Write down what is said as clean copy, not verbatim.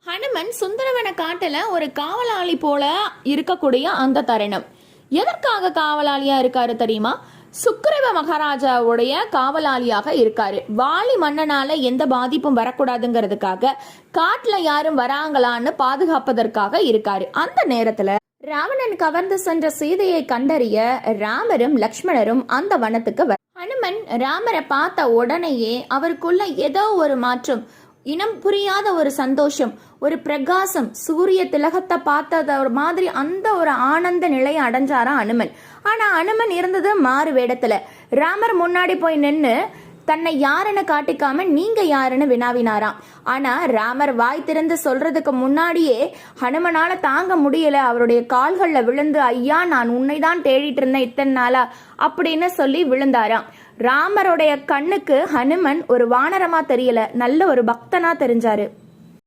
ஹனுமன் சுந்தரவன காட்டுல ஒரு காவலாளி போல இருக்கக்கூடிய அந்த தருணம். எதற்காக காவலாளியா இருக்காரு தெரியுமா? சுக்கிரவ மகாராஜாவுடைய காவலாளியாக இருக்காரு. வாலி மன்னனால எந்த பாதிப்பும் வரக்கூடாதுங்கிறதுக்காக காட்டுல யாரும் வராங்களான்னு பாதுகாப்பதற்காக இருக்காரு. அந்த நேரத்துல ராவணன் கவர்ந்து சென்ற சீதையை கண்டறிய ராமரும் லக்ஷ்மணரும் அந்த வனத்துக்கு ஹனுமன் ராமரை பார்த்த உடனேயே அவருக்குள்ள ஏதோ ஒரு மாற்றம், இனம் புரியாத ஒரு சந்தோஷம், ஒரு பிரகாசம், சூரிய திலகத்தை பார்த்தத ஒரு மாதிரி அந்த ஒரு ஆனந்த நிலையை அடைஞ்சாரா அனுமன். ஆனா அனுமன் இருந்தது மாறு வேடத்துல. ராமர் முன்னாடி போய் நின்று தன்னை யாருன்னு காட்டிக்காம நீங்க யாருன்னு வினாவினாராம். ஆனா ராமர் வாய் திறந்து சொல்றதுக்கு முன்னாடியே ஹனுமனால தாங்க முடியல, அவருடைய கால்கள்ல விழுந்து ஐயா நான் உன்னை தான் தேடிட்டு இருந்தேன் இத்தனை நாளா அப்படின்னு சொல்லி விழுந்தாராம். ராமருடைய கண்ணுக்கு ஹனுமன் ஒரு வானரமா தெரியல, நல்ல ஒரு பக்தனா தெரிஞ்சாரு.